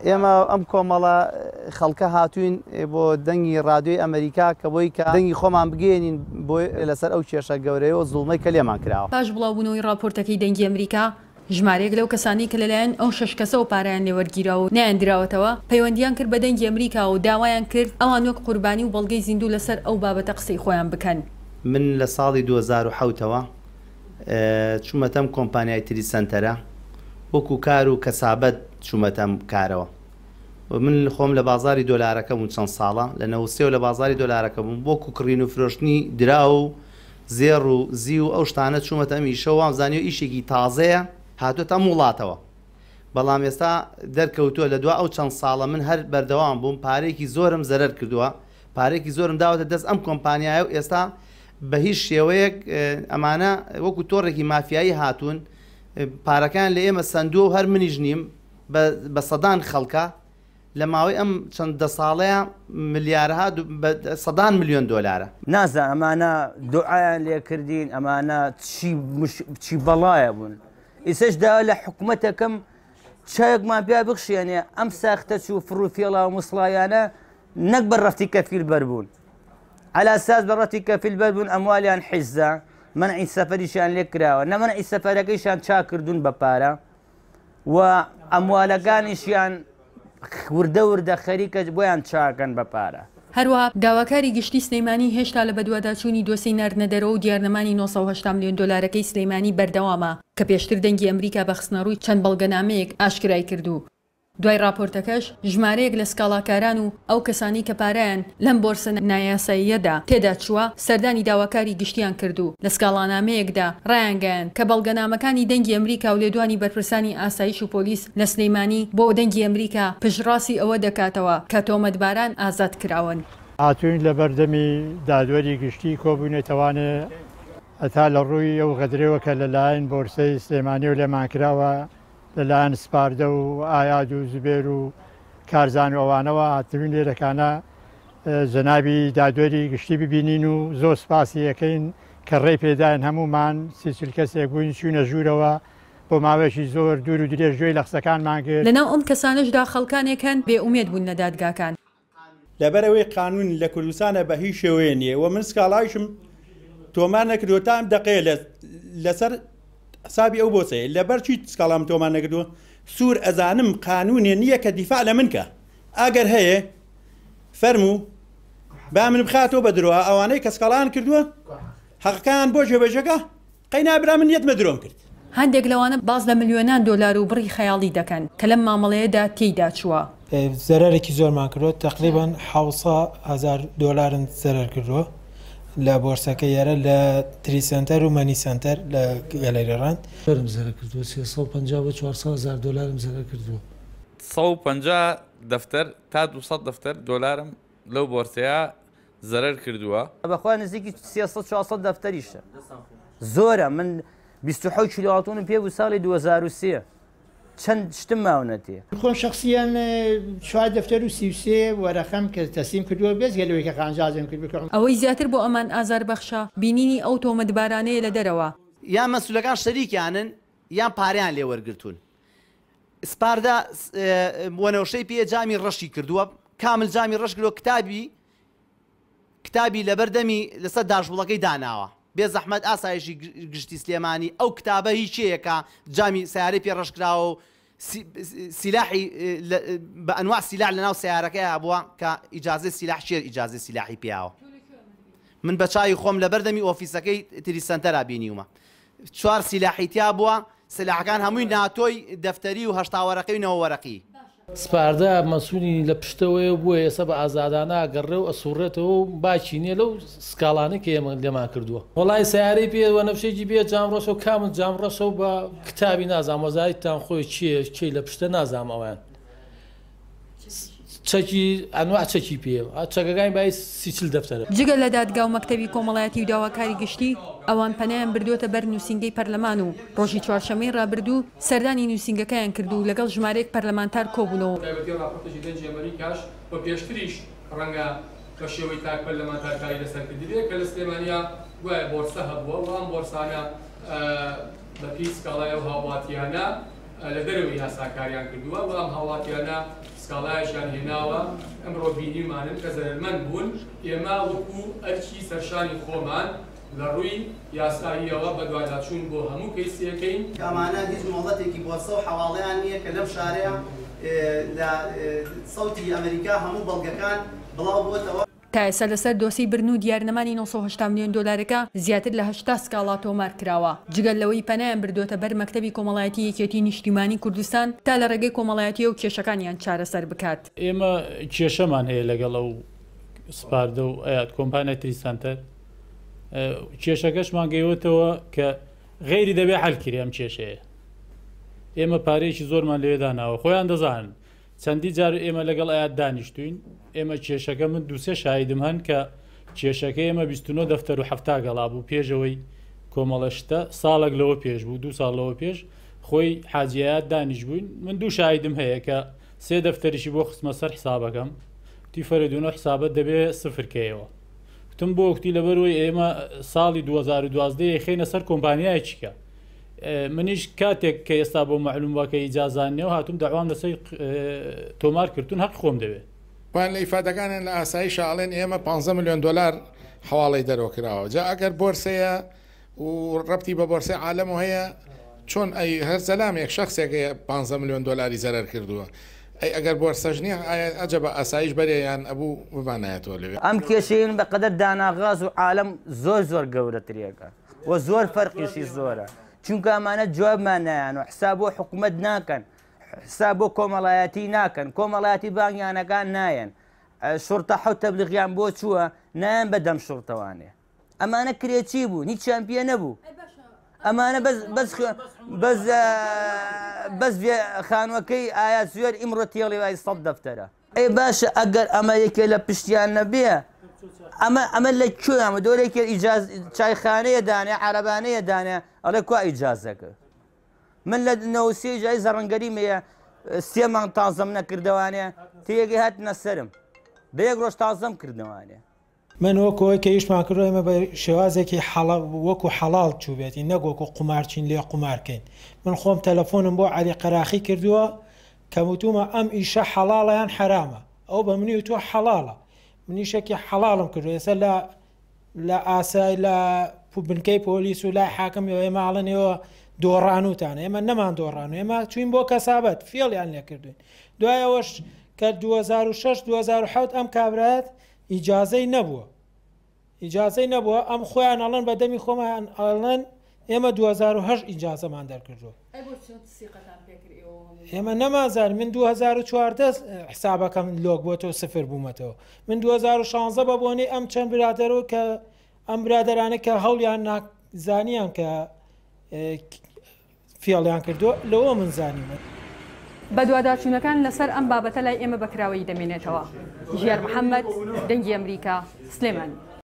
ئێمە ئەم کۆمەڵە خەڵکە هاتوین بۆ دەنگی ڕادیۆی ئەمریکا کە بۆی کە دەنگی خۆمان بگەێنین بۆ لەسەر ئەو کێشە گەورەیەوە زوڵمەی کە لێمان کراوە. پاش بڵاوبوونەوەی راپۆرتەکەی دەنگی ئەمریکا ژمارەیەک لەو کەسانی کە لەلایەن ئەو 6 کەسە و پارەیان لێوەرگیراوە و نەیاندراوەتەوە پەیوەندیان کرد بە دەنگی ئەمریکا و داوایان کرد ئەوان وەک قوربانی و بەڵگەی زیندوو لەسەر ئەو بابەتە قسەی خۆیان بکەن. من لە ساڵی 2007ەوە چوومەتەم کۆمپانیای تری سنتەرە وەکو کار و کەسابەت چوومەتەم کارەوە. من خۆم لە بازاری دۆلارەکەم و چەند ساڵە لە 93 لە بازاری دۆلارەکە بووم بۆکو کڕین و فرۆشتنی درا و زێڕ و زی و ئەو شتانە چوومەتە ئیشەوە وامزانانی و ئیشێکی تازەیە هاتوۆتە وڵاتەوە. بەڵام ئێستا دەرکەوتووە لە دو ئەو چەند ساڵە من هەر بەردەوام بووم پارێکی زۆرم زەرەر کردووە پارێکی زۆرم داوەتە دەست ئەم کۆمپانیایە و ئێستا بە هیچ شێوەیەک ئەمانە وەکو تۆڕێکی مافیایی هاتوون پارەکان لە ئێمە سندووە و هەر منیش نیم بە سەدان خەڵکە لە ماوەی ئەم چەندە ساڵەیە ملیارها سەدان ملیۆن دۆلارە. نازە ئەمانە دوعایان لێ کردین ئەمانە چی بەڵایە بوون. ئیسش دا لە حکوومەتەکەم چایەکمان پیا بخشێنێ ئەم ساختە و فڕوفێڵا و مسڵایانە نەک بەڕەتی کەفیل بەربوون. على أساس براتي كفيل بلبون أمواليان حزة منع السفريشان لكراوة نمنع السفريشان شاكر دون ببارة وأموالكانيشان وردة خريكة بويان شاكن ببارة. هەروەها داواکاری گشتی سلەیمانی هێشتا لە بەدواداچوونی دۆسەی ناردنەدەرەوە و دیارنەمانی 980 ملیۆن دۆلارەکەی سلەیمانی بەردەوامە کە پێشتر دەنگی ئەمریکا بە خستنەڕووی چەند بەڵگەنامەیەک ئاشکرای کردو. دوای راپۆرتەکەش ژمارەیەک لە سکاڵاکاران و ئەو کەسانی کە پارەیان لەم بۆرسە نایاساییەدا تێدا چووە سەردانی داواکاری گشتیان کردو لە سکاڵانامەیەکدا ڕایانگەیان کە بەڵگەنامەکانی دەنگی ئەمریکا و لێدوانی بەرپرسانی ئاسایش و پۆلیس لە سلەیمانی بۆ دەنگی ئەمریکا پشتڕاستی ئەوە دەکاتەوە کە تۆمەتباران ئازاد کراون. هاتوین لە بەردەمی دادوەری گشتی کۆبوونێتەوانێ ئەتا لە ڕووی ئەو غەدرەوە کە لەلایەن بۆرسەی سلێمانی و لێمان کراوە لەلایەن سپاردە و ئایاد و زبێر و کارزان و ئەوانەوە هاتوین لێرەکانە جەنابی دادوەری گشتی ببینین و زۆر سپاسی یەکەین کە ڕێی پێداین هەمومان سیچل کەسێک بووین چوونە ژوورەوە بۆ ماوەیەکی زۆر دوور و درێژ گوێی لە قسەکانمان کرد. لەناو ئەم کەسانەشدا خەڵکانێکن بێئومێد بوون لە دادگاکان. لەبەرەوەی قانون لە کوردستانە بە هیچ شێوەیە نییە و من سکاڵایشم تۆمار نەکردووە تا ئەم دەقەیە لەسەر حسابی ئەو بۆسەیە لەبەر چی سکاڵام تۆمان نەکردووە سوور ئەزانم قانونێ نییە کە دیفاع لە منکە ئەگەر هەیە فەرموو با من بخاتەوە بە درۆ ئەوانەی کە سکاڵان کردووە حەقەکان بۆ جێبەجێگە قەینابرا من یەتمە درۆم کرد. هەندێک لەوانە باز لە ملیۆنان دۆلار و بڕی خەیاڵی دەکەن کە لەم مامەڵەیەدا تێیدا چووە. زەرەرێکی زۆرمان کردووە تقریبان 700,000 دۆلارن زەرەر کردووە لە بۆرسەکە یارە لە تری سنتەر و مەنی سنتەر لە گەلەریڕاند زەرەر کردووە 350 بە 400,000 دۆلارم زەرەر کردووە 150 دەفتەر تا 200 دەفتەر دۆلارم لەو بۆرسەیە زەرەر کردووە بەخوا نزیکی 300 دەفتەریشە زۆرە من 27 کیلوواتونم پێ بوو ساڵی 2003 چەند شتم ماونەتێ خۆم شخصیان 4 دەفتەر و 33 وەرەخەم کە تەسلیم کردووە بێزگەلەوەی کە قانجازم کرد بکڕم ئەوەی زیاتر بۆ ئەمان ئازار بەخشە بینینی ئەو تۆمەتبارانەیە لە دەرەوە یان مەسوولەکان شەریکیانن یان پاریان لێ وەرگرتوون سپاردا وەنەوشەی پێ جامی ڕەشی کردووە کامل جامی ڕەش کردووە کتابی لەبەردەمی لەسەر داژبوڵەکەی داناوە بێ زەحمەت ئاسایشی گشتی سلێمانی ئەو کتابە هیچەیەکە جامی سیارەی پێ ڕەشکراوە و سیلاحی بە ئەنواع سیلاح لەناو سیارەکەی هەبووە کە ئیجازەی سیلاح شێر ئیجازەی سیلاحی پیاوە من بە چاوی خۆم لە بەردەمی ئۆفیسەکەی تری سنتەرا بینیومە 4 سیلاحی تیا بووە سلاحەکان هەمووی ناتۆی دەفتەری و هەشتا وەرەقەی و نەوە وەرەقی سپاردا مەسوولی لە پشتەوەی بووە ئێستا بە ئازادانە گەڕێ و ئەسوڕێتەوە و باچی نییە لەو سکاڵانە کە ئێمە لێمان کردووە وەڵای سیارەی پێ وەنەفشێکی بێ جامڕۆشە و کامل جامڕۆشە و بە کتابی نازام وەزارەتان خۆی چی لە پشتە نازام ئەویان چەکی ئەنواع چەکی پێ چەکەکانی بای 30 دەفتەرە جگە لە دادگا و مەکتەبی کۆمەڵایەتی و داواکاری گشتی ئەوان پەنایان بردوۆتە بەر نووسینگەی پەرلەمان و ڕۆژی چوارشەمەی ڕابردوو سەردانی نووسینگەکەیان کردو لەگەڵ ژمارەیەک پەرلەمانتار کۆبوونەوە راپۆرتێکی دەنگی ئەمریکاش بە پێشتریش ڕەنگە بە شێوەی تاک پەرلەمانتارکاری لەسەرکردوێت کە لە سلێمانیا وایە بۆرسە هەبووە و ئەم بۆرسانە بە پێی سکاڵای ئەو هاوڵاتیانە لە دەرەوەی یاساکاریان کردووە و ئەم هاوڵاتیانە سکاڵایشیان هێناوە ئەمڕۆ بینیمانن کە زەرمەند بوون ئێمە وەکو ئەرکی سەرشانی خۆمان لە ڕووی یاساییەوە بە دواداچوون بۆ هەموو کەیسیەکەین ئەمانە هیچ مۆڵەتێکی بۆ سەو حواڵەیان نییە کە لەم شارەیە لە سەوتی ئەمریکا هەموو بەڵگەکان بڵاو بووەتەوە. تا ئێستا لەسەر دۆسی برن و دیارنەمانی 980 میلیۆن دۆلارەکە زیاتر لە 80 سکاڵا تۆمار کراوە. جگەل لەوەی پەنایان بردوۆتە بەر مەکتەبی کۆمەڵایەتی یەکێتی نیشتیمانی کوردستان تا لە ڕێگەی کۆمەڵایەتی و کێشەکانیان چارەسەر بکات. ئێمە کێشەمان هەیە لەگەڵ ئەو سپاردە و ئەیات کۆمپانیا تریسانتەر کێشەکەشمان گەیوەتەوە کە غەیری دەبێ حەلکری ئەم کێشەیە. ئێمە پارەیەکی زۆرمان لێداناوە خۆیان دەزانن چەندی جار ئێمە لەگەڵ ئاات دانیشتوین ئێمە کێشەکە من دووسێ شایدم هەن کە کێشەکە ئێمە 29 دەفتەر و هەفتا گەڵا بوو پێشەوەی کۆمەڵەشتە ساڵێک لەوە پێش بوو 2 ساڵ لەوە پێش خۆی حاجیات دانیش بووین من دوو شایدم هەیە کە 3 دەفتەریشی بۆ خستمە سەر حسابەکەم تی فەرەدونە حسابەت دەبێ سفرکەیەوە وتم بۆ وەکتی لەبەرەوەی ئێمە ساڵی 2012 خێنە سەر کۆمپانیایەکە منیش کاتێک کە ئێستا بۆ معلوم واکە ئیجازانیەوە هاتووم داوام لەسەر تۆمار کردوون حەق خۆم دەوێت وان لە ئیفادەکانیان لە ئاسایی شاڵێن ئێمە 15 میلیۆن دلار حواڵەی دەرۆکراوە جا ئەگەر بۆرسەیە و ڕەبتی بە بۆرسەی عالەم و هەیە چۆن ئەی هەر سەلامێک شخصێکە 15 میلیۆن دلاری زەرەر کردووە ئەی ئەگەر بۆرسەش نییە ئەجە بە ئاسایش بەرێیان ئەبوو بمانایەتەوە لەوێ ئەم کێشەیەن بەقەدەر داناغاز و عالەم زۆر گەورەترێکە و زۆر فەرقیشی زۆرە چونکە ئەمانە جوابمان نایەن و حساب بۆ حکوومەت ناکەن حساب بۆ کۆمەڵایەتی ناکەن کۆمەڵایەتی بانگیانەکان نایەن شورتە حەوت تەبلیغیان بۆ چووە نایەن بەدەم شورتەوانێ ئەمانە کرێچی بوو هیچیان پێ نەبوو ئەمانە بەس خانوەکەی ئايات سوێر ئیمڕۆ تێڵی وای 100 دەفتەرە ئەی باشە ئەگەر ئەمە یەکێ لە پشتیان نەبێ ئەمە لەکوێ ئەمە دۆرێکی چایخانەیە دانێ عەرەبانەیە دانێ ئەڵێ کوا ئیجازەکە من لە 93 جای زەڕەنگەریمەیە 3 مانگ تازەم نەکردەوانێ تێگەی هاتنە سەرم بە 1 ڕۆژ تازەم کردنەوانێ من وەکەوەی کە ئیشمان کردو ئێمە بە شێوازێکی وەکو حەڵاڵ چوبێتی نەگوەکو قومارچین لێ قومارکەین من خۆم تەلەفۆنم بۆ عەلی قەراخی کردووە کە وتومە ئەم ئیشە حەڵاڵەیان حرامە ئەو بە منی وتووە حەڵاڵە منیشێکی حەڵاڵم کردو ئێستا لە ئاسای لە بنکەی پۆلیس و لای حاکم ئێماڵنەوە دۆڕانوتانە ئێمە نەمان دۆڕان و ئێمە چوین بۆ کەسابەت فێڵیان لێ کردوین دوایەوەش کە 2006 2007 ئەم کابرایەت ئیجازەی نەبووە ئەم خۆیان ئەڵەن بە دەمی خۆمان ئەڵەن ئێمە 2008 ئیجازەمان دەرکردو ئێمە نەمازار من 2014 حسابەکەم لۆک بۆتەوە سفر بوومەتەوە من 2016 بە بۆنەی ئەم چەند برادەرەوە کە ئەم برادرانە کە هەوڵیان نازانیان کە فێڵیان کردو لەوە من زانیمە بە دوواداچوونەکان لەسەر ئەم بابەتە لای ئێمە بەکراوەی دەمێنێتەوە ژیار محەممەد دەنگی ئەمریکا سلێمانی